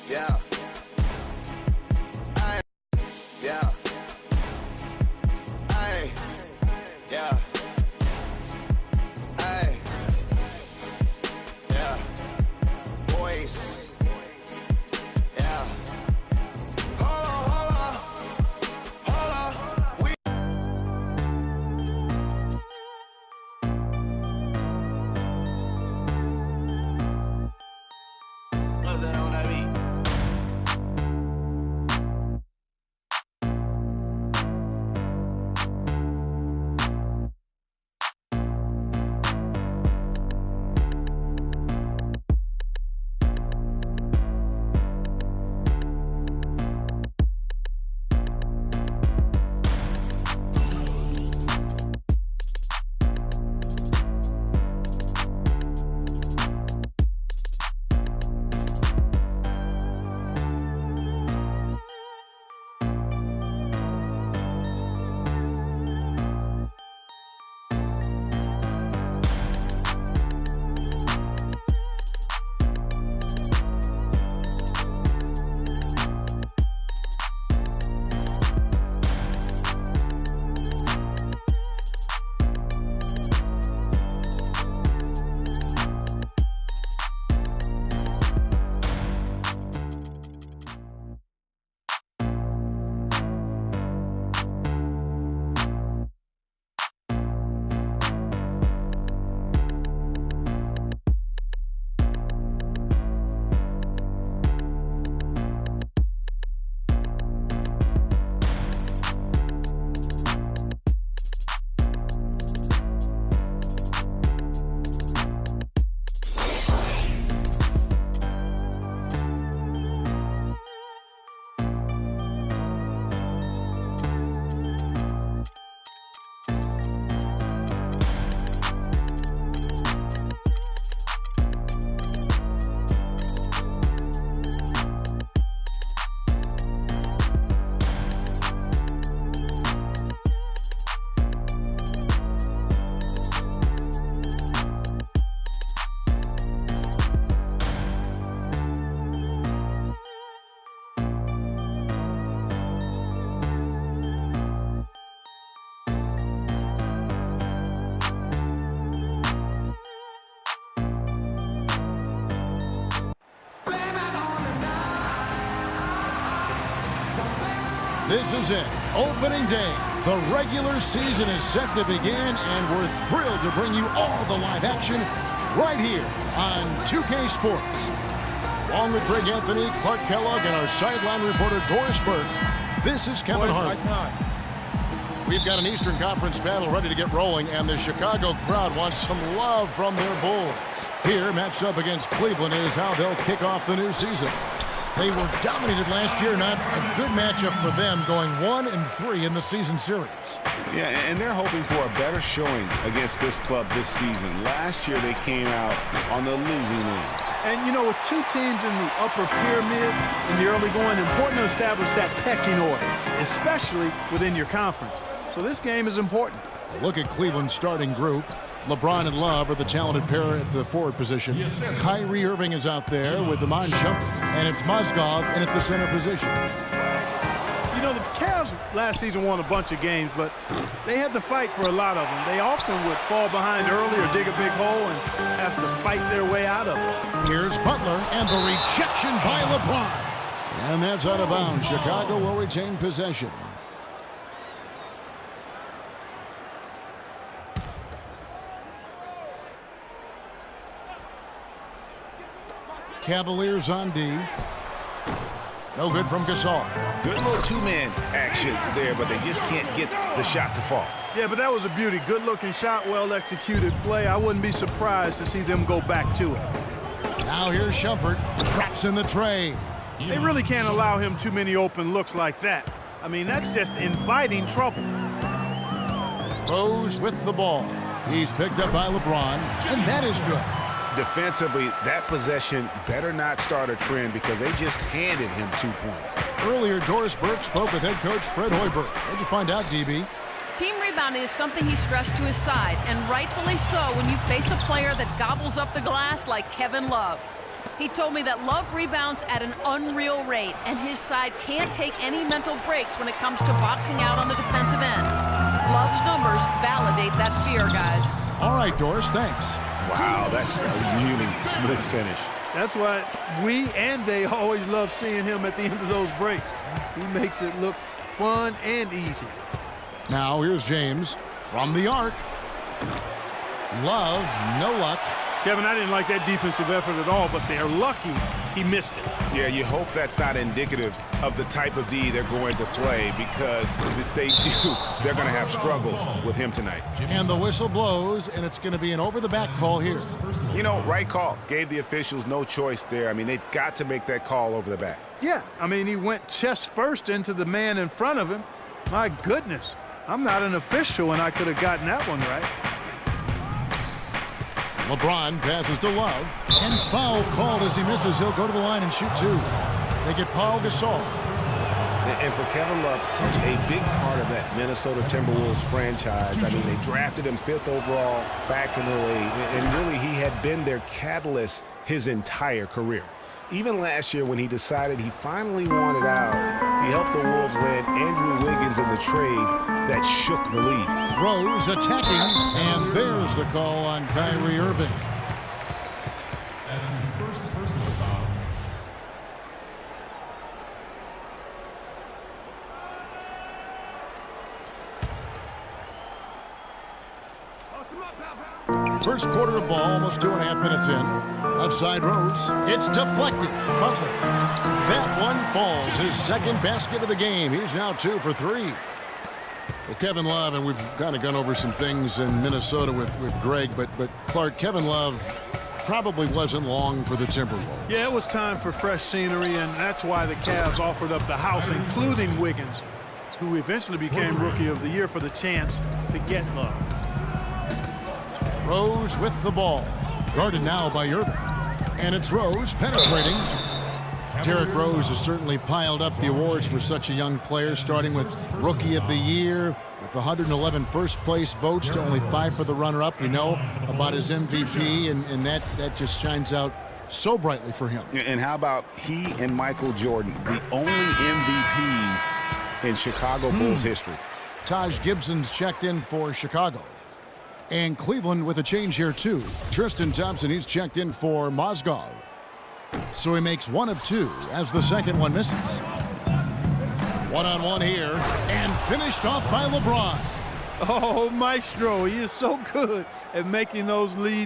Yeah. Ay, yeah. Ay, yeah. Ay, yeah. Boys. Yeah. Hold on. We What's that on that beat? This is it, opening day. The regular season is set to begin, and we're thrilled to bring you all the live action right here on 2K Sports. Along with Greg Anthony, Clark Kellogg, and our sideline reporter Doris Burke, this is Kevin Hart. We've got an Eastern Conference battle ready to get rolling, and the Chicago crowd wants some love from their Bulls. Here, matched up against Cleveland, is how they'll kick off the new season. They were dominated last year, not a good matchup for them, going 1-3 in the season series. Yeah, and they're hoping for a better showing against this club this season. Last year, they came out on the losing end. And, you know, with two teams in the upper pyramid in the early going, important to establish that pecking order, especially within your conference. So this game is important. A look at Cleveland's starting group. LeBron and Love are the talented pair at the forward position. Kyrie Irving is out there with Iman Shumpert, and it's Mozgov in at the center position. You know, the Cavs last season won a bunch of games, but they had to fight for a lot of them. They often would fall behind early or dig a big hole and have to fight their way out of it. Here's Butler, and the rejection by LeBron. And that's out of bounds. Chicago will retain possession. Cavaliers on D. No good from Gasol. Good little two-man action there, but they just can't get the shot to fall. Yeah, but that was a beauty. Good-looking shot, well-executed play. I wouldn't be surprised to see them go back to it. Now here's Shumpert. Traps in the tray. They really can't allow him too many open looks like that. I mean, that's just inviting trouble. Rose with the ball. He's picked up by LeBron, and that is good. Defensively, that possession better not start a trend because they just handed him 2 points. Earlier, Doris Burke spoke with head coach Fred Hoiberg. What'd you find out, DB? Team rebounding is something he stressed to his side, and rightfully so when you face a player that gobbles up the glass like Kevin Love. He told me that Love rebounds at an unreal rate, and his side can't take any mental breaks when it comes to boxing out on the defensive end. Love's numbers validate that fear, guys. All right, Doris, thanks. Wow, that's a really smooth finish. That's why we and they always love seeing him at the end of those breaks. He makes it look fun and easy. Now here's James from the arc. Love, no luck. Kevin, I didn't like that defensive effort at all, but they're lucky he missed it. Yeah, you hope that's not indicative of the type of D they're going to play, because if they do, they're going to have struggles with him tonight. And the whistle blows, and it's going to be an over-the-back call here. You know, right call. Gave the officials no choice there. I mean, they've got to make that call over the back. Yeah, I mean, he went chest first into the man in front of him. My goodness, I'm not an official, and I could have gotten that one right. LeBron passes to Love, and foul called as he misses. He'll go to the line and shoot two. They get Paul Gasol. And for Kevin Love, such a big part of that Minnesota Timberwolves franchise. I mean, they drafted him 5th overall back in the league, and really he had been their catalyst his entire career. Even last year when he decided he finally wanted out, he helped the Wolves land Andrew Wiggins in the trade that shook the league. Rose attacking, and there's the call on Kyrie Irving. That's his first personal foul. First quarter of ball, almost 2.5 minutes in. Left side Rose. It's deflected. Butler. That one falls. His second basket of the game. He's now 2 for 3. Well, Kevin Love, and we've kind of gone over some things in Minnesota with Greg, but Clark, Kevin Love probably wasn't long for the Timberwolves. Yeah, it was time for fresh scenery, and that's why the Cavs offered up the house, including Wiggins, who eventually became Rookie of the Year, for the chance to get Love. Rose with the ball. Guarded now by Irving. And it's Rose penetrating. Derrick Rose has certainly piled up the awards for such a young player, starting with Rookie of the Year, with 111 first-place votes to only 5 for the runner-up. We know about his MVP, and that just shines out so brightly for him. And how about he and Michael Jordan, the only MVPs in Chicago Bulls history? Taj Gibson's checked in for Chicago. And Cleveland with a change here, too. Tristan Thompson, he's checked in for Mozgov. So he makes 1 of 2 as the second one misses. One-on-one here, and finished off by LeBron. Oh, Maestro, he is so good at making those leads.